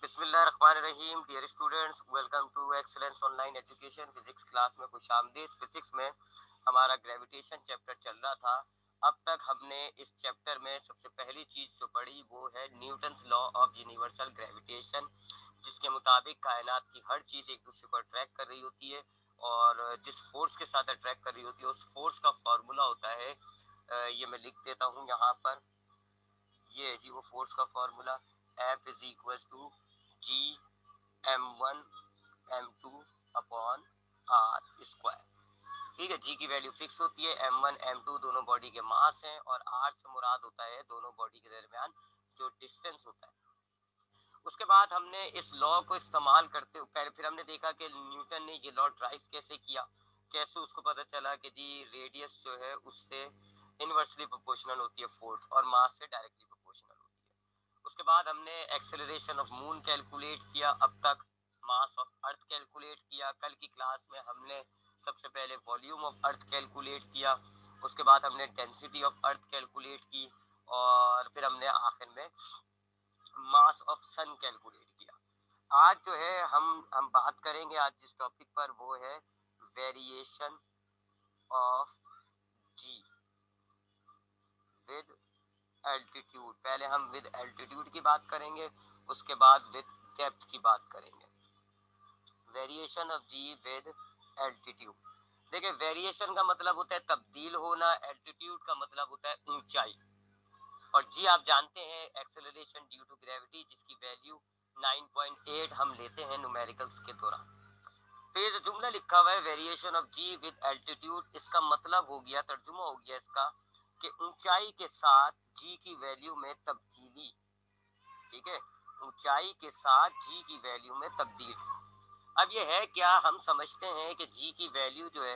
बिस्मिल्लाहिर्रहमानिर्रहीम। Dear students, welcome to excellence online education. Physics class में खुशामदीद। फिजिक्स में हमारा ग्रेविटेशन चैप्टर चल रहा था। अब तक हमने इस चैप्टर में सबसे पहली चीज़ जो पढ़ी वो है Newton's law of universal gravitation, जिसके मुताबिक कायनात की हर चीज़ एक दूसरे को अट्रैक्ट कर रही होती है और जिस फोर्स के साथ अट्रैक्ट कर रही होती है उस फोर्स का फॉर्मूला होता है, ये मैं लिख देता हूँ यहाँ पर। ये है जी वो फोर्स का formula, F is equal to G m1 m2 upon r square. ठीक है, जी की वैल्यू फिक्स होती है, m1 m2 दोनों बॉडी के मास हैं और r से मुराद होता है दोनों बॉडी के दरमियान जो डिस्टेंस होता है। उसके बाद हमने इस लॉ को इस्तेमाल करते हुए फिर हमने देखा कि न्यूटन ने ये लॉ ड्राइव कैसे किया, कैसे उसको पता चला कि जी रेडियस जो है उससे इनवर्सली प्रोपोर्शनल होती है फोर्स और मास से डायरेक्टली प्रोपोर्शनल होती है। उसके बाद हमने एक्सेलरेशन ऑफ मून कैलकुलेट किया, अब तक मास ऑफ अर्थ कैलकुलेट किया। कल की क्लास में हमने सबसे पहले वॉल्यूम ऑफ अर्थ कैलकुलेट किया, उसके बाद हमने डेंसिटी ऑफ अर्थ कैलकुलेट की और फिर हमने आखिर में मास ऑफ सन कैलकुलेट किया। आज जो है हम बात करेंगे आज जिस टॉपिक पर वो है variation of g with altitude. पहले हम विद एल्टीट्यूड की बात करेंगे, उसके बाद विद डेप्थ की बात करेंगे। Variation of g with altitude. देखिए, वेरिएशन का मतलब होता है तब्दील होना, एल्टीट्यूड का मतलब होता है ऊंचाई। और जी आप जानते हैं एक्सेलरेशन ड्यू टू ग्रेविटी, जिसकी वैल्यू 9.8 हम लेते हैं न्यूमेरिकल्स के दौरान। तो ये जो जुमला लिखा हुआ है variation of g with altitude, इसका मतलब हो गया, तर्जुमा हो गया इसका कि ऊंचाई के साथ जी की वैल्यू में तब्दीली। ठीक है, ऊंचाई के साथ जी की वैल्यू में तब्दीली। अब ये है क्या, हम समझते हैं कि जी की वैल्यू जो है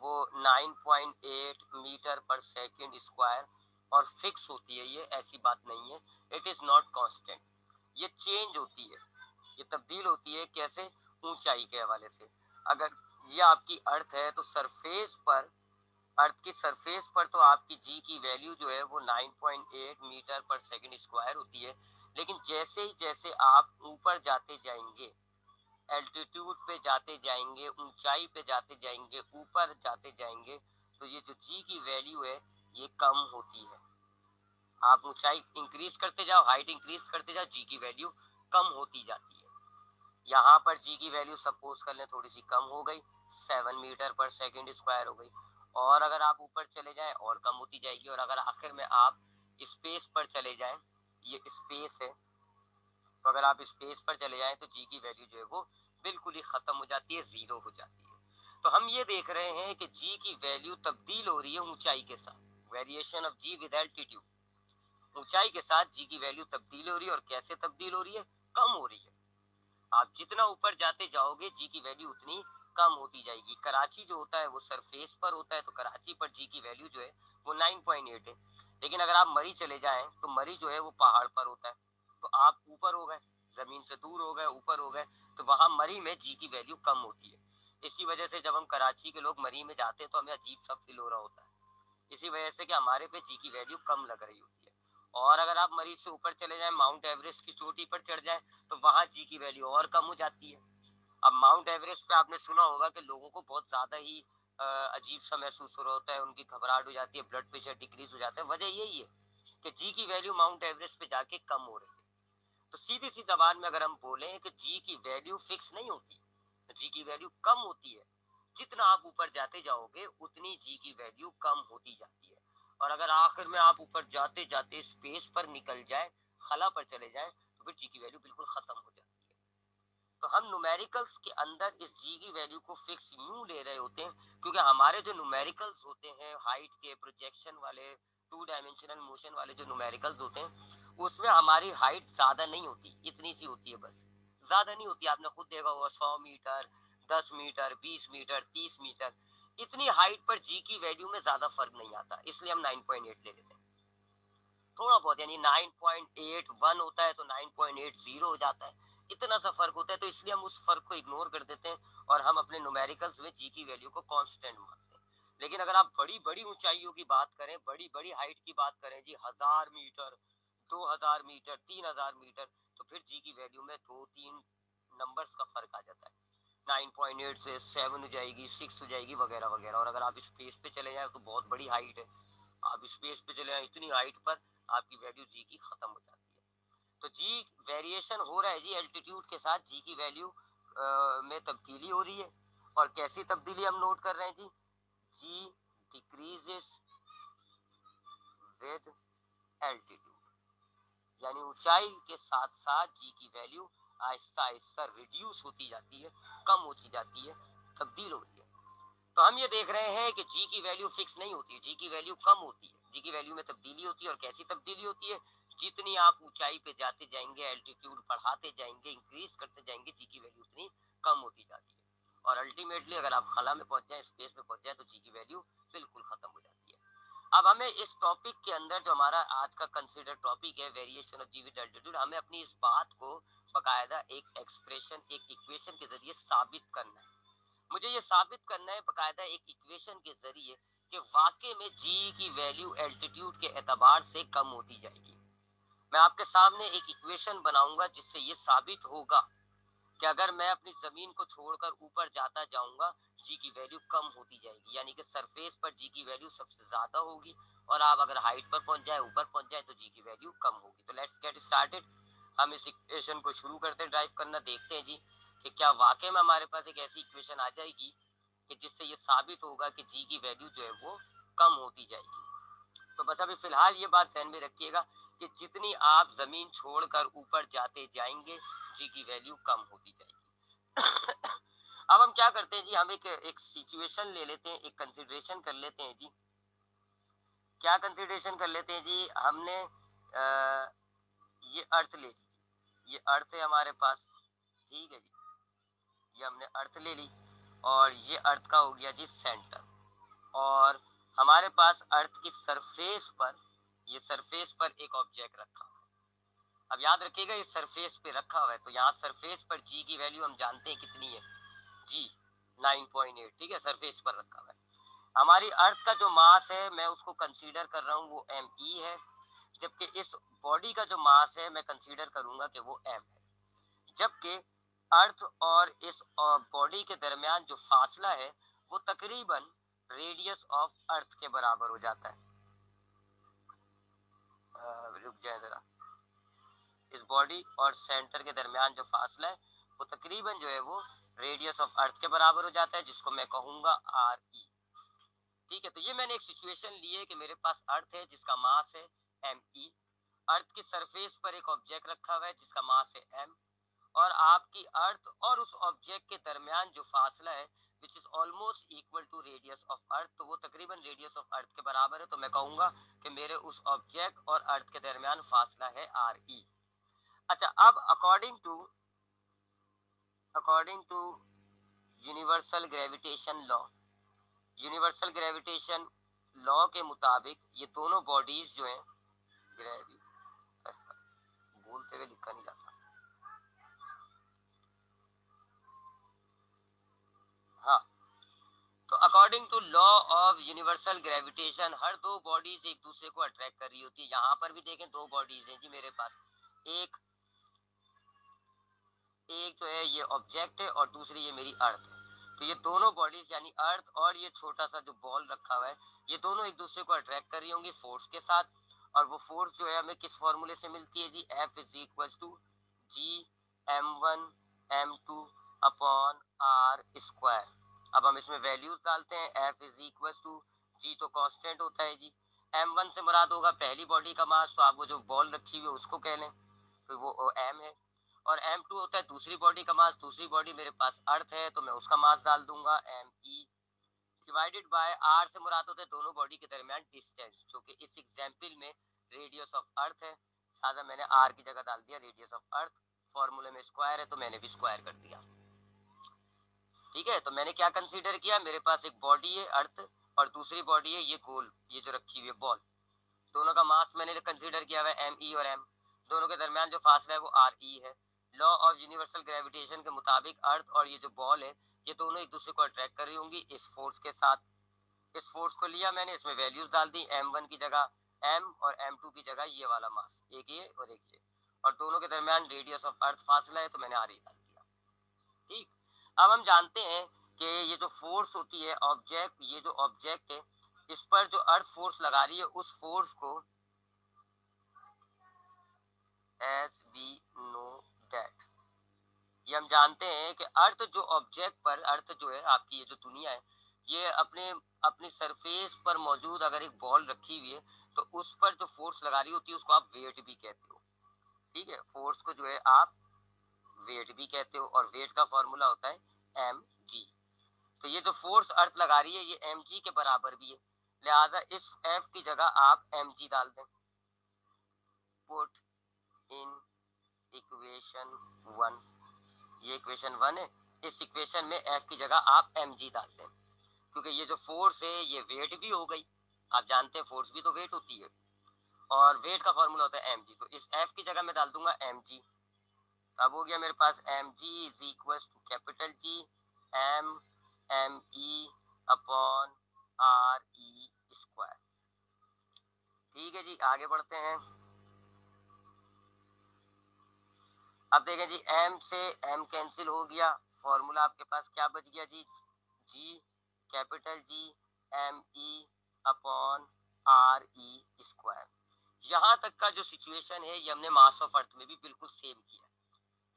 वो 9.8 मीटर पर सेकेंड स्क्वायर और फिक्स होती है। ये ऐसी बात नहीं है, इट इज़ नॉट कांस्टेंट, ये चेंज होती है, ये तब्दील होती है। कैसे? ऊंचाई के हवाले से। अगर ये आपकी अर्थ है तो सरफेस पर, अर्थ की सरफेस पर तो आपकी जी की वैल्यू जो है वो 9.8 मीटर पर सेकेंड स्क्वायर होती है। लेकिन जैसे ही जैसे आप ऊपर जाते जाएंगे, एल्टीट्यूड पे जाते जाएंगे, ऊंचाई पे जाते जाएंगे, ऊपर जाते जाएंगे, तो ये जो जी की वैल्यू है ये कम होती है। आप ऊंचाई इंक्रीज करते जाओ, हाइट इंक्रीज करते जाओ, जी की वैल्यू कम होती जाती है। यहाँ पर जी की वैल्यू सपोज कर लें थोड़ी सी कम हो गई, 7 मीटर पर सेकेंड स्क्वायर हो गई। और अगर आप ऊपर चले जाएं और कम होती जाएगी, और अगर आखिर में आप स्पेस पर चले जाएं, ये स्पेस है, तो अगर आप स्पेस पर चले जाएं तो जी की वैल्यू जो है वो बिल्कुल ही खत्म हो जाती है, जीरो हो जाती है। तो हम ये देख रहे हैं कि जी की वैल्यू तब्दील हो रही है ऊंचाई के साथ, variation of g with altitude. ऊंचाई के साथ जी की वैल्यू तब्दील हो रही है, और कैसे तब्दील हो रही है? कम हो रही है। आप जितना ऊपर जाते जाओगे जी की वैल्यू उतनी कम होती जाएगी। कराची जो होता है वो सरफेस पर होता है, तो कराची पर जी की वैल्यू जो है वो 9.8 है। लेकिन अगर आप मरी चले जाएं तो मरी जो है वो पहाड़ पर होता है, तो आप ऊपर हो गए, जमीन से दूर हो गए, ऊपर हो गए, तो वहां मरी में जी की वैल्यू कम होती है। इसी वजह से जब हम कराची के लोग मरी में जाते हैं तो हमें अजीब सा फील हो रहा होता है, इसी वजह से कि हमारे पे जी की वैल्यू कम लग रही होती है। और अगर आप मरीज से ऊपर चले जाएं, माउंट एवरेस्ट की चोटी पर चढ़ जाएं, तो वहां जी की वैल्यू और कम हो जाती है। अब माउंट एवरेस्ट पे आपने सुना होगा कि लोगों को बहुत ज्यादा ही अजीब सा महसूस हो रहा होता है, उनकी घबराहट हो जाती है, ब्लड प्रेशर डिक्रीज हो जाता है। वजह यही है कि जी की वैल्यू माउंट एवरेस्ट पे जाके कम हो रही है। तो सीधी सी जबान में अगर हम बोले कि जी की वैल्यू फिक्स नहीं होती, जी की वैल्यू कम होती है। जितना आप ऊपर जाते जाओगे उतनी जी की वैल्यू कम होती जाती है। और अगर आखिर में आप ऊपर जाते जाते स्पेस पर निकल जाए, खला पर चले जाए, तो फिर जी की वैल्यू बिल्कुल खत्म हो जाती है। तो हम न्यूमेरिकल्स के अंदर इस जी की वैल्यू को फिक्स यूं ले रहे होते हैं क्योंकि हमारे जो न्यूमेरिकल्स होते हैं हाइट के, प्रोजेक्शन वाले, टू डायमेंशनल मोशन वाले जो न्यूमेरिकल्स होते हैं, उसमें हमारी हाइट ज्यादा नहीं होती, इतनी सी होती है बस, ज्यादा नहीं होती। आपने खुद देखा होगा 100 मीटर, 10 मीटर, 20 मीटर, 30 मीटर, इतनी हाइट पर जी की वैल्यू में ज्यादा फर्क नहीं आता, इसलिए हम 9.8 ले लेते हैं। थोड़ा बहुत, यानी 9.81 होता है तो 9.80 हो जाता है, इतना सा फर्क होता है, तो इसलिए हम उस फर्क को इग्नोर कर देते हैं और हम अपने न्यूमेरिकल्स में जी की वैल्यू को कांस्टेंट मानते हैं। लेकिन अगर आप बड़ी बड़ी ऊंचाइयों की बात करें, बड़ी बड़ी हाइट की बात करें जी, 1000 मीटर, 2000 मीटर, 3000 मीटर, तो फिर जी की वैल्यू वैल्यू में 2-3 नंबर्स का फर्क आ जाता है। 9.8 से 7 हो जाएगी, 6 हो जाएगी, वगैरह वगैरह। और अगर आप स्पेस पे चले जाए तो बहुत बड़ी हाइट है, आप स्पेस पे चले जाए इतनी हाइट पर आपकी वैल्यू जी की खत्म हो जाती है। तो जी वेरिएशन हो रहा है जी एल्टीट्यूड के साथ, जी की वैल्यू में तब्दीली हो रही है। और कैसी तब्दीली हम नोट कर रहे हैं जी, जी डिक्रीजेस विद एल्टीट्यूड, यानी ऊंचाई के साथ साथ जी की वैल्यू आहिस्ता आहिस्ता रिड्यूस होती जाती है, कम होती जाती है, तब्दील हो रही है। तो हम ये देख रहे हैं कि जी की वैल्यू फिक्स नहीं होती है, जी की वैल्यू कम होती है, जी की वैल्यू में तब्दीली होती है। और कैसी तब्दीली होती है, जितनी आप ऊंचाई पे जाते जाएंगे, एल्टीट्यूड बढ़ाते जाएंगे, इंक्रीज करते जाएंगे, जी की वैल्यू उतनी कम होती जाती है। और अल्टीमेटली अगर आप खला में पहुंच जाए, स्पेस में पहुंच जाए, तो जी की वैल्यू बिल्कुल खत्म हो जाती है। अब हमें इस टॉपिक के अंदर जो हमारा आज का कंसिडर टॉपिक है variation of g with altitude, हमें अपनी इस बात को बकायदा एक एक्सप्रेशन, एक इक्वेशन के जरिए साबित करना है। मुझे ये साबित करना है बकायदा एक इक्वेशन के जरिए कि वाकई में जी की वैल्यू एल्टीट्यूड के एतबार से कम होती जाएगी। मैं आपके सामने एक इक्वेशन बनाऊंगा जिससे ये साबित होगा कि अगर मैं अपनी जमीन को छोड़कर ऊपर जाता जाऊंगा, जी की वैल्यू कम होती जाएगी, यानी कि सरफेस पर जी की वैल्यू सबसे ज्यादा होगी, और आप अगर हाइट पर पहुंच जाए, ऊपर पहुंच जाए, तो जी की वैल्यू कम होगी। तो लेट्स गेट स्टार्टेड। हम इस इक्वेशन को शुरू करते हैं ड्राइव करना, देखते हैं जी कि क्या वाकई में हमारे पास एक ऐसी इक्वेशन आ जाएगी कि जिससे ये साबित होगा कि जी की वैल्यू जो है वो कम होती जाएगी। तो बस अभी फिलहाल ये बात ध्यान में रखिएगा कि जितनी आप जमीन छोड़कर ऊपर जाते जाएंगे, जी की वैल्यू कम होती जाएगी। अब हम क्या करते हैं जी, हम एक सिचुएशन ले लेते हैं, एक कंसिडरेशन कर लेते हैं जी। क्या कंसिडरेशन कर लेते हैं जी, हमने ये अर्थ ले ली, ये अर्थ है हमारे पास, ठीक है जी, ये हमने अर्थ ले ली, और ये अर्थ का हो गया जी सेंटर। और हमारे पास अर्थ की सरफेस पर, ये सरफेस पर एक ऑब्जेक्ट रखा हुआ है। अब याद रखिएगा ये सरफेस पे रखा हुआ है, तो यहाँ सरफेस पर जी की वैल्यू हम जानते हैं कितनी है, जी 9.8, ठीक है, सरफेस पर रखा हुआ है। हमारी अर्थ का जो मास है मैं उसको कंसीडर कर रहा हूँ वो ME है, जबकि इस बॉडी का जो मास है मैं कंसीडर करूंगा कि वो M है। जबकि अर्थ और इस बॉडी के दरमियान जो फासला है वो तकरीबन रेडियस ऑफ अर्थ के बराबर हो जाता है। रुक जाए जरा, इस बॉडी और सेंटर के दरमियान जो फासला है वो तकरीबन जो है वो रेडियस ऑफ अर्थ के बराबर हो जाता है, जिसको मैं कहूंगा RE। ठीक है, तो ये मैंने एक सिचुएशन ली है कि मेरे पास अर्थ है जिसका मास है ME, अर्थ की सरफेस पर एक ऑब्जेक्ट रखा हुआ है जिसका मास है M, और आपकी अर्थ और उस ऑब्जेक्ट के दरमियान जो फासला है which is almost equal to radius of earth, तो वो तकरीबन रेडियस ऑफ अर्थ के बराबर है। तो मैं कहूंगा कि मेरे उस ऑब्जेक्ट और अर्थ के दरमियान फासला है RE। अच्छा, अब according to universal gravitation law, universal gravitation law के मुताबिक ये दोनों बॉडीज जो हैं, ग्रेवी बोलते हुए लिखा नहीं जाता, हाँ, तो according to law of universal gravitation हर दो बॉडीज एक दूसरे को अट्रैक्ट कर रही होती है। यहाँ पर भी देखें दो बॉडीज हैं जी मेरे पास, एक एक जो है ये ऑब्जेक्ट है और दूसरी ये मेरी अर्थ है। तो ये दोनों बॉडीज यानी अर्थ और ये छोटा सा जो बॉल रखा हुआ है, ये दोनों एक दूसरे को अट्रैक्ट कर रही होंगी फोर्स के साथ। और वो फोर्स जो है हमें किस फॉर्मूले से मिलती है जी, F is equal to G m1 m2 upon R square. अब हम इसमें वैल्यूज डालते हैं, F is equal to G तो कांस्टेंट होता है जी, m1 से मुराद होगा पहली बॉडी का मास, तो आप वो जो बॉल रखी हुई है उसको कह लें, तो वो m है। और m2 होता है दूसरी बॉडी का मास, दूसरी बॉडी मेरे पास अर्थ है तो मैं उसका मास डाल दूंगा me, डिवाइडेड बाय r से मुराद होता है दोनों बॉडी के दरमियान डिस्टेंस, जो कि इस एग्जाम्पल में रेडियस ऑफ अर्थ है, लिहाजा मैंने r की जगह डाल दिया रेडियस ऑफ अर्थ। फॉर्मूले में स्क्वायर है तो मैंने भी स्क्वायर कर दिया। ठीक है, तो मैंने क्या कंसीडर किया, मेरे पास एक बॉडी है अर्थ और दूसरी बॉडी है ये गोल, ये जो रखी हुई है बॉल, दोनों का मास मैंने कंसीडर किया हुआ है ME और M, दोनों के दरमियान जो फासला है वो RE है। लॉ ऑफ यूनिवर्सल ग्रेविटेशन के मुताबिक अर्थ और ये जो बॉल है ये दोनों एक दूसरे को अट्रैक्ट कर रही होंगी इस फोर्स के साथ। इस फोर्स को लिया मैंने, इसमें वैल्यूज डाल दी, m1 की जगह m और m2 की जगह ये वाला मास, एक ये और एक ये, और दोनों के दरमियान रेडियस ऑफ अर्थ फासला है, तो मैंने आर ई डाल दिया। ठीक, अब हम जानते हैं कि ये जो फोर्स होती है ऑब्जेक्ट, ये जो ऑब्जेक्ट है इस पर जो अर्थ फोर्स लगा रही है उस फोर्स को एज वी नो दैट, ये हम जानते हैं कि अर्थ जो ऑब्जेक्ट पर, अर्थ जो है आपकी ये जो दुनिया है, ये अपनी सरफेस पर मौजूद अगर एक बॉल रखी हुई है तो उस पर जो फोर्स लगा रही होती है उसको आप वेट भी कहते हो। ठीक है, फोर्स को जो है आप वेट भी कहते हो, और वेट का फॉर्मूला होता है एम जी। तो ये जो फोर्स अर्थ लगा रही है ये एम जी के बराबर भी है, लिहाजा इस एफ की जगह आप एम जी डाल दें। पुट इन इक्वेशन 1, ये इक्वेशन 1 है, इस इक्वेशन में एफ की जगह आप एम जी डाल दें, क्योंकि ये जो फोर्स है ये वेट भी हो गई, आप जानते हैं फोर्स भी तो वेट होती है, और वेट का फॉर्मूला होता है एम जी, तो इस एफ की जगह मैं डाल दूंगा एम जी। अब हो गया मेरे पास m g is equal to capital G M M E upon are e square. ठीक है जी, आगे बढ़ते हैं। अब देखें जी, एम से एम कैंसिल हो गया, फॉर्मूला आपके पास क्या बच गया जी, g capital G M E upon are e square. यहाँ तक का जो सिचुएशन है ये हमने मास ऑफ अर्थ में भी बिल्कुल सेम किया,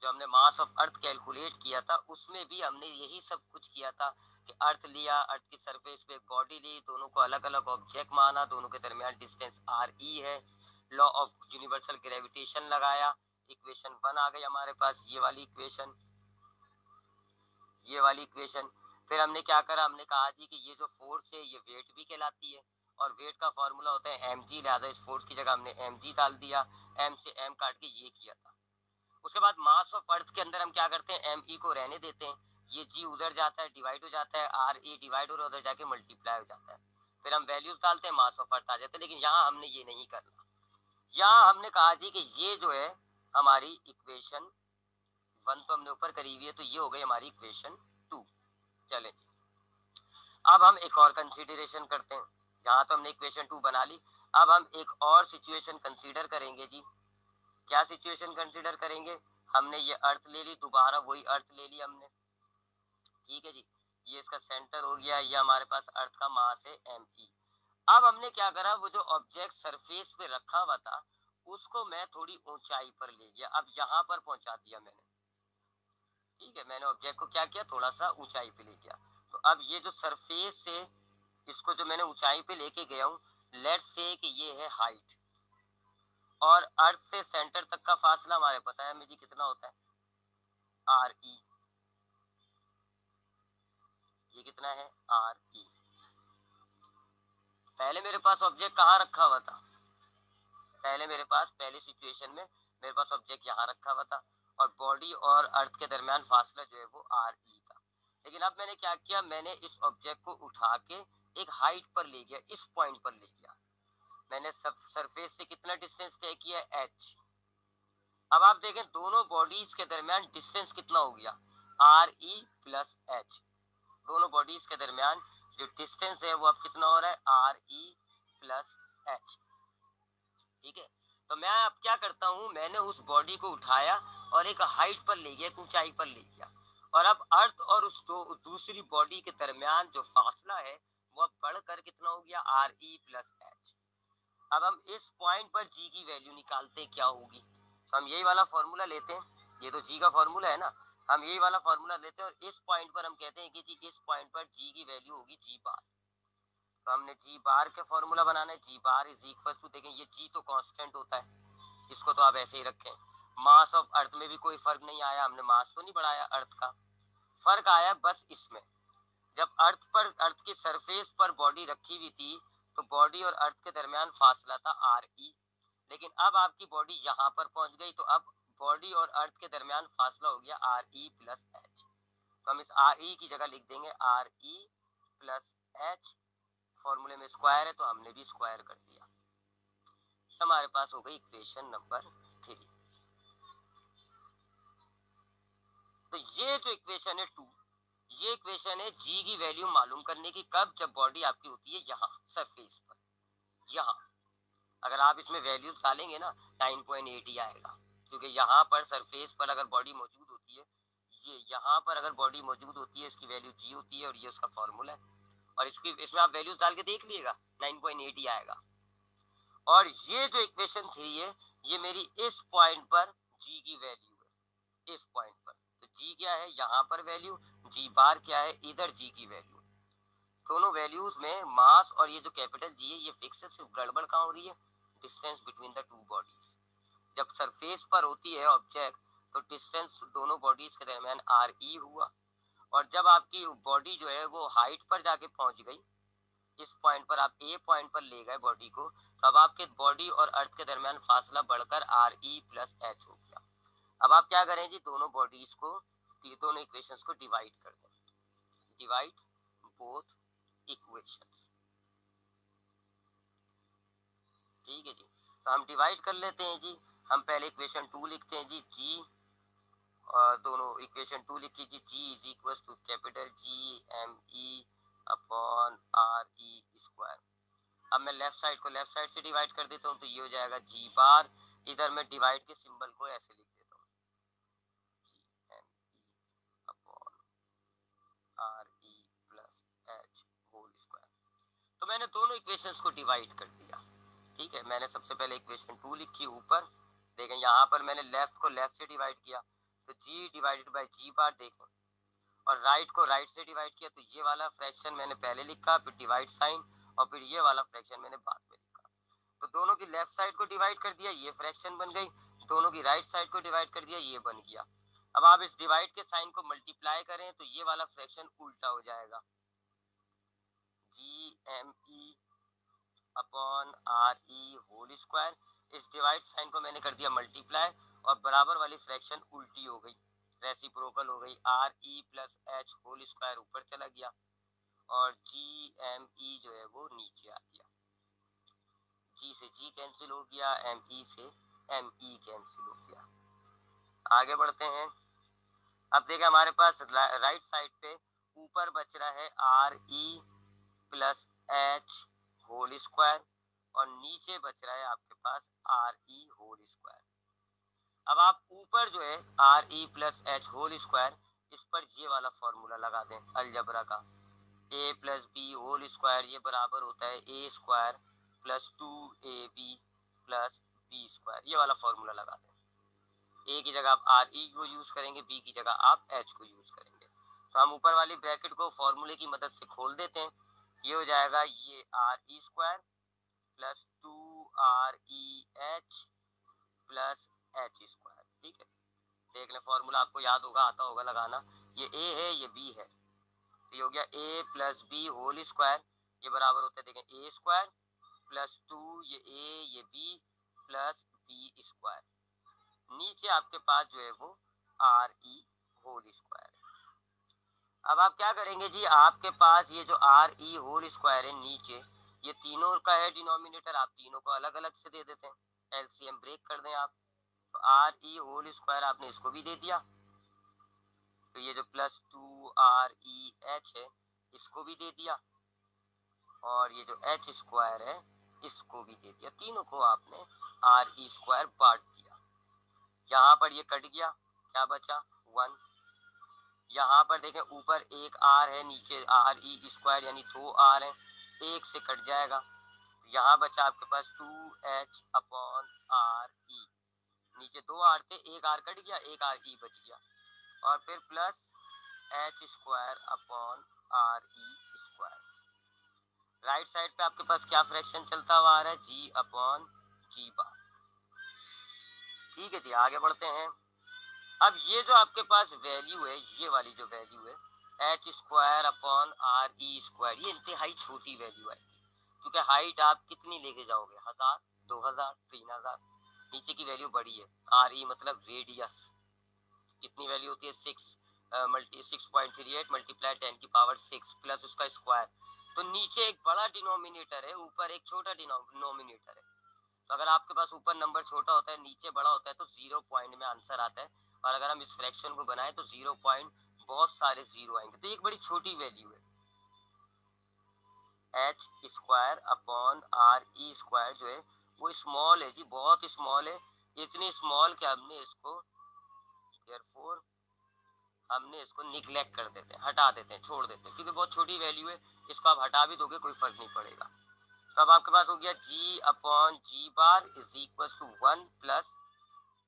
जो हमने मास ऑफ अर्थ कैलकुलेट किया था उसमें भी हमने यही सब कुछ किया था कि अर्थ लिया, अर्थ की सरफेस पे बॉडी ली, दोनों को अलग अलग ऑब्जेक्ट माना, दोनों के दरमियान डिस्टेंस आर ई है, लॉ ऑफ यूनिवर्सल ग्रेविटेशन लगाया, इक्वेशन 1 आ गई हमारे पास, ये वाली इक्वेशन, ये वाली इक्वेशन। फिर हमने क्या करा, हमने कहा जी कि ये जो फोर्स है ये वेट भी कहलाती है, और वेट का फॉर्मूला होता है एम जी, लिहाजा इस फोर्स की जगह हमने एम जी डाल दिया, एम से एम काट के ये किया था। उसके बाद मास ऑफ अर्थ के अंदर हम क्या करते हैं, एम ई को रहने देते हैं, ये जी उधर जाता है डिवाइड हो जाता है, आर ई डिवाइड हो उधर जाके मल्टीप्लाई हो जाता है, फिर हम वैल्यूज डालते हैं मास ऑफ अर्थ आ जाते हैं। लेकिन यहाँ हमने ये नहीं करना, यहाँ हमने कहा जी कि ये जो है हमारी इक्वेशन 1 तो हमने ऊपर करी हुई है, तो ये हो गई हमारी इक्वेशन 2। चले जी, अब हम एक और कंसिडरेशन करते हैं, जहाँ तो हमने इक्वेशन 2 बना ली, अब हम एक और सिचुएशन कंसीडर करेंगे जी। क्या सिचुएशन कंसीडर करेंगे, हमने ये अर्थ ले ली, दोबारा वही अर्थ ले ली हमने। ठीक है जी, ये इसका सेंटर हो गया, ये हमारे पास अर्थ का मास है एम ई। अब हमने क्या करा, वो जो ऑब्जेक्ट सरफेस पे रखा हुआ था उसको मैं थोड़ी ऊंचाई पर ले गया, अब यहाँ पर पहुंचा दिया मैंने। ठीक है, मैंने ऑब्जेक्ट को क्या किया, थोड़ा सा ऊंचाई पे ले गया, तो अब ये जो सरफेस से इसको जो मैंने ऊंचाई पे लेके गया हूँ, लेट्स से कि ये है हाइट, और अर्थ से सेंटर तक का फासला हमारे पता है हमें जी कितना होता है, आर ई। ये कितना है, आर ई। पहले मेरे पास ऑब्जेक्ट कहाँ रखा हुआ था, पहले मेरे पास पहली सिचुएशन में मेरे पास ऑब्जेक्ट यहाँ रखा हुआ था, और बॉडी और अर्थ के दरमियान फासला जो है वो आर ई था। लेकिन अब मैंने क्या किया, मैंने इस ऑब्जेक्ट को उठा के एक हाइट पर ले गया, इस पॉइंट पर ले गया, मैंने सरफेस से कितना डिस्टेंस तय किया, एच। अब आप देखें दोनों बॉडीज के दरमियान डिस्टेंस कितना हो गया, आर ई प्लस एच। दोनों बॉडीज के दरमियान जो डिस्टेंस है वो अब कितना हो रहा है, आर ई प्लस एच। ठीक है, तो मैं अब क्या करता हूँ, मैंने उस बॉडी को उठाया और एक हाइट पर ले गया, एक ऊंचाई पर ले गया, और अब अर्थ और उस दूसरी बॉडी के दरमियान जो फासला है वो अब बढ़कर कितना हो गया, आर ई प्लस एच। अब हम इस पॉइंट पर जी की वैल्यू निकालते क्या होगी, तो हम यही वाला फॉर्मूला लेते हैं, ये तो जी का फॉर्मूला है ना, हम यही वाला फॉर्मूला लेते हैं और इस पॉइंट पर हम कहते हैं कि जी इस पॉइंट पर जी की वैल्यू होगी जी बार। तो हमने जी बार के फॉर्मूला बनाना है, जी बार इज इक्वल टू, देखें ये जी तो कांस्टेंट होता है, इसको तो आप ऐसे ही रखें। मास ऑफ अर्थ में भी कोई फर्क नहीं आया, हमने मास तो नहीं बढ़ाया अर्थ का, फर्क आया बस इसमें, जब अर्थ की सरफेस पर बॉडी रखी हुई थी तो बॉडी और अर्थ के दरमियान फासला था आर ई, लेकिन अब आपकी बॉडी यहाँ पर पहुंच गई तो अब बॉडी और अर्थ के दरमियान फासला हो गया आर ई प्लस एच। तो हम इस आर ई की जगह लिख देंगे आर ई प्लस एच, फॉर्मूले में स्क्वायर है तो हमने भी स्क्वायर कर दिया, हमारे पास हो गई इक्वेशन नंबर 3। तो ये जो इक्वेशन है 2, ये इक्वेशन है जी की वैल्यू मालूम करने की, कब, जब बॉडी आपकी होती है यहाँ सरफेस पर, यहाँ अगर आप इसमें वैल्यूज डालेंगे ना 9.8 ही आएगा। क्योंकि यहाँ पर सरफेस पर अगर बॉडी मौजूद होती है, ये यहाँ पर अगर बॉडी मौजूद होती है, इसकी वैल्यू जी होती है और ये उसका फॉर्मूला है। और इसमें आप वैल्यूज डाल के देख लीजिएगा, 9.8 ही आएगा। और ये जो इक्वेशन 3 है, ये मेरी इस पॉइंट पर जी की वैल्यू है, इस पॉइंट पर। तो जी क्या है यहाँ पर वैल्यू, जी बार क्या है इधर जी की वैल्यू। दोनों वैल्यूज में मास और ये जो कैपिटल जी है ये फिक्स है, सिर्फ गड़बड़ कहाँ हो रही है, distance between the two bodies. जब सरफेस पर होती है ऑब्जेक्ट तो डिस्टेंस दोनों बॉडीज के दरमियान आर ई हुआ, और जब आपकी बॉडी जो है वो हाइट पर जाके पहुंच गई, इस पॉइंट पर आप ए पॉइंट पर ले गए बॉडी को, तो अब आपके बॉडी और अर्थ के दरमियान फासला बढ़कर आर ई प्लस एच हो गया। अब आप क्या करें जी, दोनों बॉडीज को, दोनों इक्वेशंस को डिवाइड कर दें, डिवाइड बोथ इक्वेशंस। ठीक है जी, तो हम डिवाइड कर लेते हैं जी। हम पहले इक्वेशन 2 लिखते हैं जी, जी दोनों इक्वेशन 2 लिखी जी, g is equal to capital G M E upon are e square. अब मैं लेफ्ट साइड को लेफ्ट साइड से डिवाइड कर देता हूँ, तो ये हो जाएगा जी बार, इधर मैं डिवाइड के सिंबल को ऐसे लिख देता हूँ, G M E upon R E plus H whole square. तो मैंने दोनों इक्वेशंस को डिवाइड कर दिया। ठीक है, मैंने सबसे पहले इक्वेशन 2 लिखी ऊपर, देखें यहाँ पर मैंने लेफ्ट को लेफ्ट से डिवाइड किया, तो जी डिवाइडेड बाय जी बार देखें, और राइट को राइट से डिवाइड किया, तो ये वाला फ्रैक्शन मैंने पहले लिखा, फिर डिवाइड साइन, और फिर ये वाला फ्रैक्शन मैंने बाद में लिखा। तो दोनों की लेफ्ट साइड को डिवाइड कर दिया, ये फ्रैक्शन बन गई, दोनों की राइट साइड को डिवाइड कर दिया, ये बन गया। अब आप इस डिवाइड के साइन को मल्टीप्लाई करें तो ये वाला फ्रैक्शन उल्टा हो जाएगा, G M E upon R E whole square. इस डिवाइड साइन को मैंने कर दिया मल्टीप्लाई, और बराबर वाली फ्रैक्शन उल्टी हो गई, रेसिप्रोकल हो गई, आर ई प्लस एच होल स्क्वायर ऊपर चला गया, और जी एम ई जो है वो नीचे आ गया। जी से जी कैंसिल हो गया, एम ई से एम ई कैंसिल हो गया। आगे बढ़ते हैं। अब देखें हमारे पास राइट साइड पे ऊपर बच रहा है आर ई प्लस एच होल स्क्वायर, और नीचे बच रहा है आपके पास आर ई होल स्क्वायर। अब आप ऊपर जो है आर ई प्लस एच होल स्क्वायर, इस पर ये वाला फॉर्मूला लगा दें अलजबरा का, a plus B whole square ये बराबर होता है a square plus 2ab plus b square, ये वाला फॉर्मूला लगा दें। ए की जगह आप आर ई को यूज करेंगे, बी की जगह आप एच को यूज करेंगे। तो हम ऊपर वाली ब्रैकेट को फॉर्मूले की मदद से खोल देते हैं, ये हो जाएगा ये are e square plus 2REH plus H square. ठीक है, देख लें फॉर्मूला आपको याद होगा, आता होगा लगाना, ये ए है ये बी है, तो ये हो गया ए प्लस बी होल स्क्वायर, ये बराबर होता है देखें ए स्क्वायर प्लस 2 ये ए ये बी प्लस बी स्क्वायर। नीचे आपके पास जो है वो आर ई होल स्क्वायर। अब आप क्या करेंगे जी, आपके पास ये जो आर ई होल स्क्वायर है नीचे, ये तीनों का है डिनोमिनेटर, आप तीनों को अलग अलग से दे देते हैं, एलसीएम ब्रेक कर दें आप, तो आर ई होल स्क्वायर आपने इसको भी दे दिया, तो ये जो प्लस 2REH है इसको भी दे दिया, और ये जो एच स्क्वायर है इसको भी दे दिया, तीनों को आपने आर ई स्क्वायर बांट दिया। यहाँ पर ये कट गया, क्या बचा 1, यहाँ पर देखें ऊपर एक आर है, नीचे आर ई स्क्वायर यानी 2 आर है, एक से कट जाएगा, यहाँ बचा आपके पास 2H अपॉन आर ई, नीचे 2 आर थे, एक आर कट गया, एक आर ई बच गया, और फिर plus H square upon are e square. Right side पे आपके पास क्या फ्रैक्शन चलता हुआ आ रहा है, जी अपॉन जी बार। ठीक है जी, आगे बढ़ते हैं। अब ये जो आपके पास वैल्यू है, ये वाली जो वैल्यू है H square upon are e square, ये इंतहाई छोटी वैल्यू है, क्योंकि हाइट आप कितनी लेके जाओगे, 1000 2000 3000, नीचे की वैल्यू बड़ी है, आर ई मतलब रेडियस, कितनी वैल्यू होती है 6.38 मल्टीप्लाई 10⁻6 प्लस उसका स्क्वायर, तो नीचे एक बड़ा डिनोमिनेटर है, ऊपर एक छोटा डिनोमिनेटर है। तो अगर आपके पास ऊपर नंबर छोटा होता है नीचे बड़ा होता है तो 0 पॉइंट में आंसर आता है, और अगर हम इस फ्रैक्शन को बनाए तो 0 पॉइंट बहुत सारे जीरो आएंगे, तो एक बड़ी छोटी वैल्यू है। H square upon are e square जो है वो स्मॉल है जी, बहुत स्मॉल है, इतनी स्मॉल कि हमने इसको देयरफॉर हमने इसको निग्लेक्ट कर देते हैं, हटा देते हैं, छोड़ देते हैं, क्योंकि बहुत छोटी वैल्यू है, इसको आप हटा भी दोगे कोई फर्क नहीं पड़ेगा। तो अब आपके पास हो गया g upon g bar is equal to 1 plus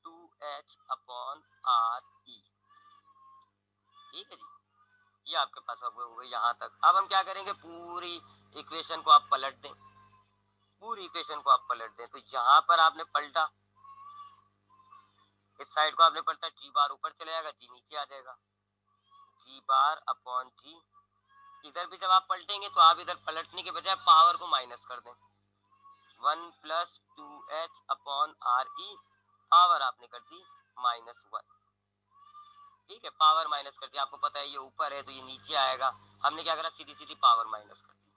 2h upon are e. ठीक है जी, ये आपके पास अब हो गई यहाँ तक। अब हम क्या करेंगे, पूरी इक्वेशन को आप पलट दें, पूरी इक्वेशन को आप पलट दें। तो यहाँ पर आपने पलटा, इस साइड को आपने पलटा, जी बार ऊपर चले जाएगा, जी नीचे आ जाएगा, जी बार अपॉन जी। इधर भी जब आप पलटेंगे तो आप इधर पलटने के बजाय पावर को माइनस कर दें, 1 plus 2h upon R E, power आपने कर दी -1। ठीक है, पावर माइनस कर दिया, आपको पता है ये ऊपर है तो ये नीचे आएगा, हमने क्या करा, सीधी सीधी पावर माइनस कर दी।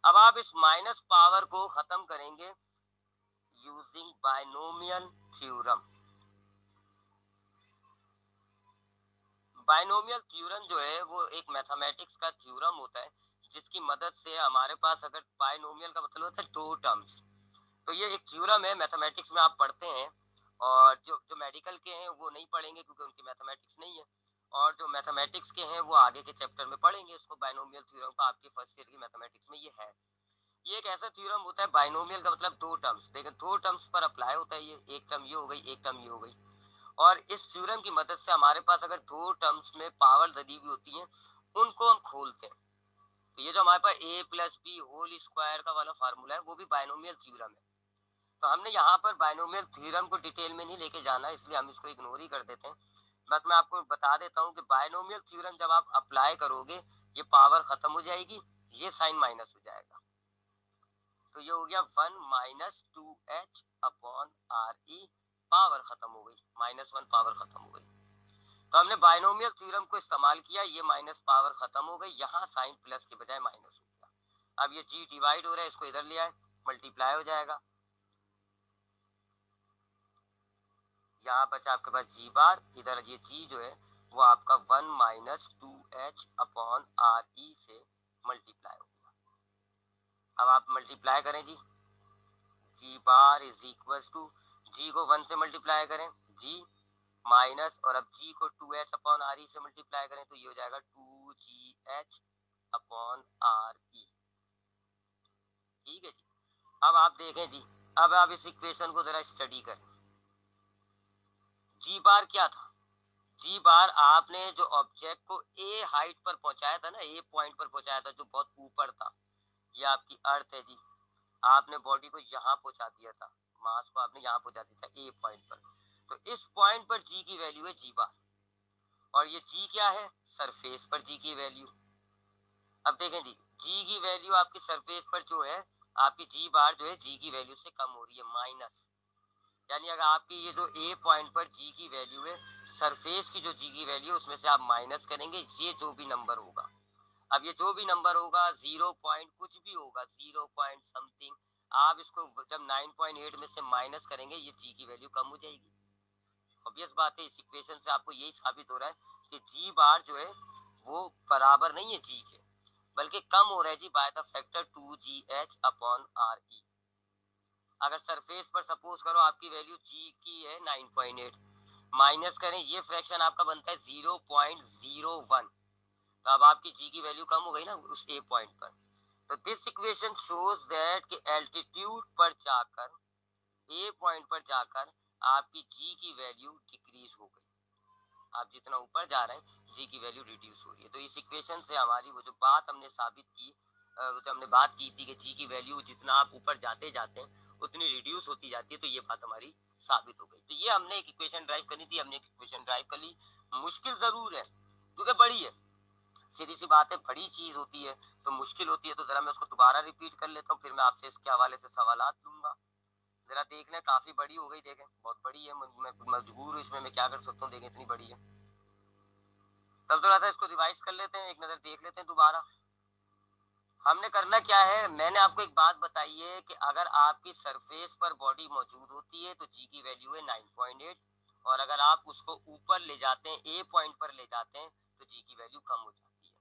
अब आप इस माइनस पावर को खत्म करेंगे using binomial theorem. Binomial theorem जो है वो एक मैथमेटिक्स का थ्योरम होता है, जिसकी मदद से हमारे पास, अगर बाइनोमियल का मतलब होता है दो टर्म्स, तो ये एक थ्योरम है, मैथमेटिक्स में आप पढ़ते हैं। और जो जो मेडिकल के हैं वो नहीं पढ़ेंगे क्योंकि उनकी मैथमेटिक्स नहीं है, और जो मैथमेटिक्स के हैं वो आगे के चैप्टर में पढ़ेंगे इसको, बाइनोमियल थ्योरम का आपके फर्स्ट ईयर की मैथमेटिक्स में ये है। ये एक ऐसा थ्योरम होता है, बाइनोमियल का मतलब दो टर्म्स, देखिए दो टर्म्स पर अप्लाई होता है ये, एक टर्म ये हो गई, एक टर्म ये हो गई। और इस थ्योरम की मदद से हमारे पास अगर दो टर्म्स में पावर दी हुई होती है, उनको हम खोलते हैं। तो ये जो हमारे पास a plus B whole square का वाला फार्मूला है वो भी बाइनोमियल थ्योरम है। तो हमने यहाँ पर बाइनोमियल थ्योरम को डिटेल में नहीं लेके जाना, इसलिए हम इसको इग्नोर ही कर देते हैं। बस मैं आपको बता देता हूँ कि बाइनोमियल थ्योरम जब आप अप्लाई करोगे, ये पावर खत्म हो जाएगी, ये साइन माइनस हो जाएगा, तो ये हो गया 1 minus 2h upon R E, power खत्म हो गई, -1 पावर खत्म हो गई। तो हमने बाइनोमियल थ्योरम को इस्तेमाल किया, ये माइनस पावर खत्म हो गई, यहाँ साइन प्लस के बजाय माइनस हो गया। अब ये जी डिवाइड हो रहा है, इसको इधर ले आए, मल्टीप्लाई हो जाएगा, यहाँ बचा आपके पास जी बार, इधर ये जी जो है वो आपका 1 minus 2h upon R E से मल्टीप्लाई हो गया। अब आप मल्टीप्लाई करें जी, जी बार इज इक्वल टू, जी को 1 से मल्टीप्लाई करें, जी माइनस, और अब जी को 2h अपॉन आर ई से मल्टीप्लाई करें तो ये हो जाएगा 2gh अपॉन आर ई। ठीक है जी, अब आप देखें जी, अब आप इस इक्वेशन को जरा स्टडी करें। जी बार क्या था, जी बार आपने जो ऑब्जेक्ट को ए हाइट पर पहुंचाया था ना, ए पॉइंट पर पहुंचाया था जो बहुत ऊपर था, ये आपकी अर्थ है जी, आपने बॉडी को यहाँ पहुंचा दिया था, मास को आपने यहाँ पहुंचा दिया था ए पॉइंट पर, तो इस पॉइंट पर जी की वैल्यू है जी बार, और ये जी क्या है, सरफेस पर जी की वैल्यू। अब देखें जी की वैल्यू आपकी सरफेस पर जो है, आपकी जी बार जो है जी की वैल्यू से कम हो रही है, माइनस, यानी अगर आपकी ये जो ए पॉइंट पर जी की वैल्यू है, सरफेस की जो जी की वैल्यू है उसमें से आप माइनस करेंगे ये जो भी नंबर होगा। अब ये जो भी नंबर होगा, 0 पॉइंट कुछ भी होगा, 0 पॉइंट समथिंग, आप इसको जब 9.8 में से माइनस करेंगे, ये जी की वैल्यू कम हो जाएगी। ऑब्वियस बात है, इस इक्वेशन से आपको यही साबित हो रहा है कि जी बार जो है वो बराबर नहीं है जी के, बल्कि कम हो रहा है g by the factor 2gh upon are e. अगर सरफेस पर सपोज करो आपकी वैल्यू जी की है 9.8, माइनस करें, ये फ्रैक्शन आपका बनता है 0.01, तो अब आपकी जी की वैल्यू कम हो गई ना उस ए पॉइंट पर। तो दिस इक्वेशन शोज दैट कि एल्टीट्यूड पर जाकर, ए पॉइंट पर जाकर आपकी जी की वैल्यू डिक्रीज हो गई, आप जितना ऊपर जा रहे हैं जी की वैल्यू रिड्यूस हो रही है। तो इस इक्वेशन से हमारी वो जो बात हमने साबित की, जो हमने बात की थी कि जी की वैल्यू जितना आप ऊपर जाते जाते हैं उतनी रिड्यूस होती जाती है, तो ये बात हमारी साबित हो गई। तो ये हमने एक इक्वेशन ड्राइव करनी थी, हमने एक इक्वेशन ड्राइव कर ली। मुश्किल जरूर है क्योंकि बड़ी है, सीधी सी बात है, बड़ी चीज होती है तो मुश्किल होती है। तो जरा मैं उसको दोबारा रिपीट कर लेता हूँ, फिर मैं आपसे इसके हवाले से सवालात लूंगा। जरा देख लें, काफी बड़ी हो गई, देखें बहुत बड़ी है, मैं मजबूर हूँ इसमें, मैं क्या कर सकता हूँ, देखें इतनी बड़ी है। तब थोड़ा सा इसको रिवाइज कर लेते हैं, एक नजर देख लेते हैं दोबारा। हमने करना क्या है, मैंने आपको एक बात बताई है कि अगर आपकी सरफेस पर बॉडी मौजूद होती है तो जी की वैल्यू है 9.8, और अगर आप उसको ऊपर ले जाते हैं, ए पॉइंट पर ले जाते हैं, तो जी की वैल्यू कम हो जाती है।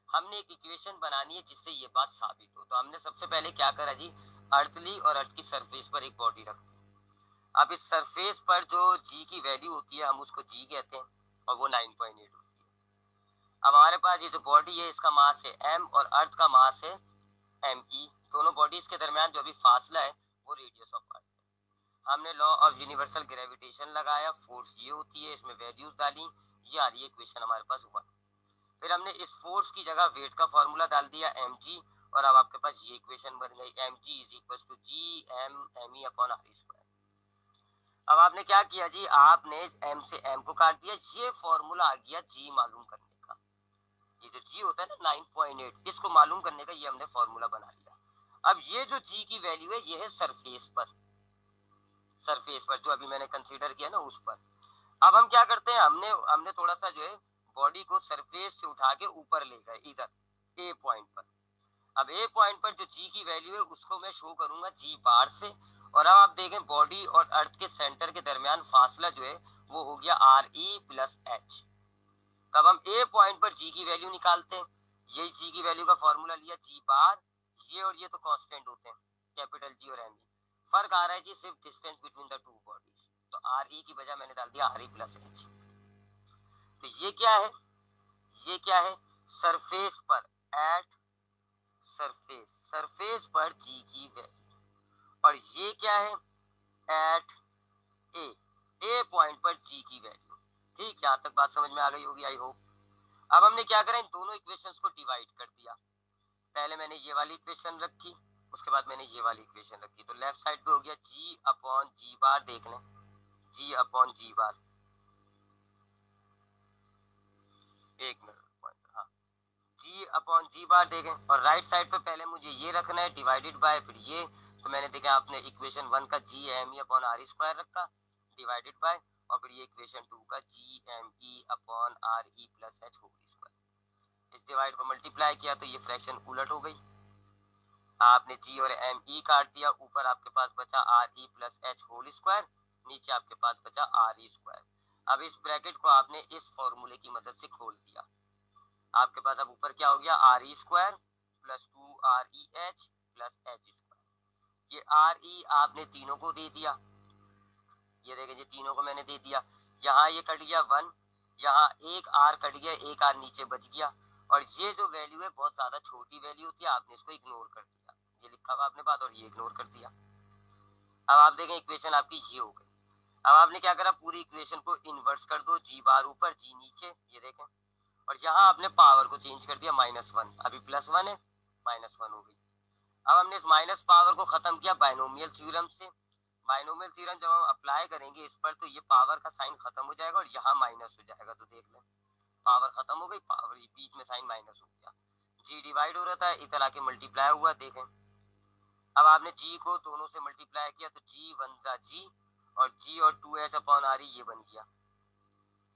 हमने एक इक्वेशन बनानी है जिससे ये बात साबित हो। तो हमने सबसे पहले क्या करा जी, अर्थली और अर्थ की सरफेस पर एक बॉडी रखती है। अब इस सरफेस पर जो जी की वैल्यू होती है हम उसको जी कहते हैं और वो 9.8 होती है। अब हमारे पास ये जो बॉडी है इसका मास है m और अर्थ का मास है me। दोनों बॉडीज के दरमियान जो अभी फासला है वो रेडियस ऑफ अर्थ है। हमने लॉ ऑफ यूनिवर्सल ग्रेविटेशन लगाया, फोर्स ये होती है, इसमें वैल्यूज डाली, ये आ रही है इक्वेशन हमारे पास 1। फिर हमने इस फोर्स की जगह वेट का फॉर्मूला डाल दिया mg और अब आपके पास ये इक्वेशन बन गई mg is equal to G M M E upon R square. अब आपने क्या किया जी, आपने m से m को काट दिया, ये फॉर्मूला आ गया g मालूम करने का। ये जो g होता है ना 9.8, इसको मालूम करने का ये हमने फॉर्मूला बना लिया। अब ये जो g की वैल्यू है ये है सरफेस पर जो अभी मैंने कंसीडर किया ना उस पर। अब हम क्या करते हैं, हमने थोड़ा सा जो है बॉडी को सरफेस से उठा के ऊपर ले गए इधर ए पॉइंट पर। अब ए पॉइंट पर जो जी की वैल्यू है उसको मैं शो करूंगा जी बार से। और अब आप देखें बॉडी और अर्थ के सेंटर के दरमियान फासला जो है वो हो गया आर ई प्लस एच। तब हम ए पॉइंट पर जी की वैल्यू निकालते हैं, यही जी की वैल्यू का फॉर्मूला लिया जी बार, ये और ये तो कांस्टेंट होते हैं कैपिटल जी और एम ई। फर्क आ रहा है जी सिर्फ distance between the two bodies, तो आर ई की बजाय मैंने डाल दिया आर ई प्लस एच। तो ये क्या है, ये क्या है, सरफेस पर एट सरफेस पर जी की वैल्यू, और ये क्या है एट ए पॉइंट पर जी की वैल्यू। ठीक, यहाँ तक बात समझ में आ गई होगी आई होप। अब हमने क्या करा, इन दोनों इक्वेशंस को डिवाइड कर दिया। पहले मैंने ये वाली इक्वेशन रखी, उसके बाद मैंने ये वाली इक्वेशन रखी, तो लेफ्ट साइड पे हो गया जी अपॉन जी बार, देख लें जी अपॉन जी बार, एक मिनट पॉइंट, हाँ जी अपॉन जी बार देखें। और राइट साइड पे पहले मुझे ये रखना है डिवाइडेड बाय फिर ये, तो मैंने देखा आपने इक्वेशन 1 का G M E upon R square रखा डिवाइडेड बाय, और फिर ये इक्वेशन 2 का G M E upon R E plus H whole square. इस डिवाइड को मल्टीप्लाई किया तो ये फ्रैक्शन उलट हो गई, आपने जी और एम ई काट दिया, ऊपर आपके पास बचा आर ई प्लस एच होल स्क्वायर, नीचे आपके पास बचा आर ई स्क्वायर। अब इस ब्रैकेट को आपने इस फॉर्मूले की मदद से खोल दिया, आपके पास अब ऊपर क्या हो गया are e square plus 2 R E H plus H square. ये आर ई आपने तीनों को दे दिया, ये देखें जी तीनों को मैंने दे दिया, यहाँ ये कट गया 1, यहाँ एक आर कट गया, एक आर नीचे बच गया, और ये जो वैल्यू है बहुत ज्यादा छोटी वैल्यू होती है, आपने इसको इग्नोर कर दिया, ये लिखा हुआ आपने बात और ये इग्नोर कर दिया। अब आप देखें इक्वेशन आपकी ये हो गई। अब आपने क्या करा, पूरी इक्वेशन को इन्वर्स कर दो, जी बार ऊपर जी नीचे, ये देखें, और यहाँ आपने पावर को चेंज कर दिया -1, अभी +1 है -1 हो गई। अब हमने इस माइनस पावर को खत्म किया बाइनोमियल थ्योरम से। बाइनोमियल थ्योरम जब हम अप्लाई करेंगे इस पर तो ये पावर का साइन खत्म हो जाएगा और यहाँ माइनस हो जाएगा, तो देख लें पावर खत्म हो गई, पावर बीच में साइन माइनस हो गया, जी डिवाइड हो रहा था इधर आके मल्टीप्लाई हुआ, देखें अब आपने जी को दोनों से मल्टीप्लाई किया तो जी 1 जा जी और जी और 2h अपॉन आर ये बन गया।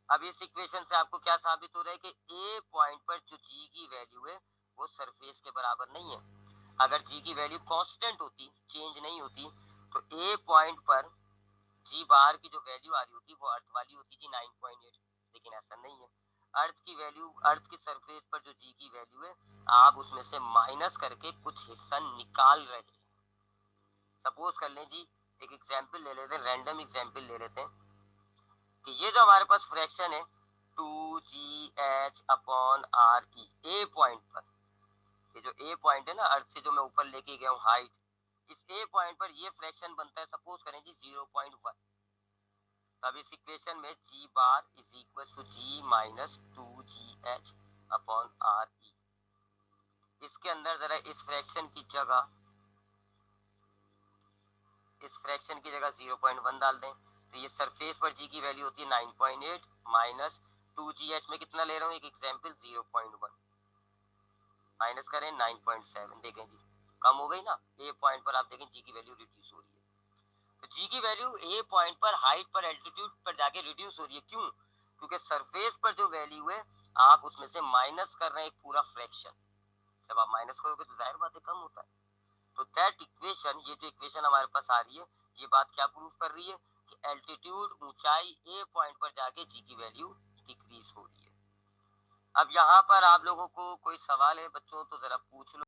अब इस इक्वेशन से आपको क्या साबित हो रहा है कि ए पॉइंट पर जो जी की वैल्यू है वो सरफेस के बराबर नहीं है। अगर जी की वैल्यू कांस्टेंट होती, चेंज नहीं होती, तो ए पॉइंट पर जी बार की जो वैल्यू आ रही होती वो अर्थ वाली होती थी 9.8, लेकिन ऐसा नहीं है। अर्थ की वैल्यू, अर्थ की सरफेस पर जो जी की वैल्यू है आप उसमें से माइनस करके कुछ हिस्सा निकाल रहे हैं। सपोज कर लें जी, एक एग्जांपल ले लेते हैं, रैंडम एग्जांपल ले लेते हैं कि ये जो हमारे पास फ्रैक्शन है 2gh अपॉन आर ई ए पॉइंट पर, ये जो ए पॉइंट है ना अर्थ से जो मैं ऊपर लेके गया हूँ हाइट, इस ए पॉइंट पर ये फ्रैक्शन बनता है सपोज करें जी 0.1। तब इस इक्वेशन में g bar is equal to g minus 2gh upon are e. इसके अंदर जरा इस फ्रैक्शन की जगह 0.1 डाल दें, तो ये सरफेस पर जी की वैल्यू होती है 9.8 माइनस 2gh में कितना ले रहा हूँ एक एग्जाम्पल 0.1 माइनस करें 9.7, देखें जी कम हो गई ना, ए पॉइंट पर आप देखें जी की वैल्यू रिड्यूस हो रही है। तो जी की वैल्यू ए पॉइंट पर हाइट पर एल्टीट्यूड पर जाके रिड्यूस हो रही है, क्यों? क्योंकि सरफेस पर जो वैल्यू है आप उसमें से माइनस कर रहे हैं एक पूरा फ्रैक्शन, जब आप माइनस करोगे तो जाहिर बात है कम होता है। तो दैट इक्वेशन, ये जो इक्वेशन हमारे पास आ रही है ये बात क्या प्रूव कर रही है कि एल्टीट्यूड ऊंचाई ए पॉइंट पर जाके जी की वैल्यू डिक्रीज हो रही है। अब यहाँ पर आप लोगों को कोई सवाल है बच्चों तो जरा पूछ लो।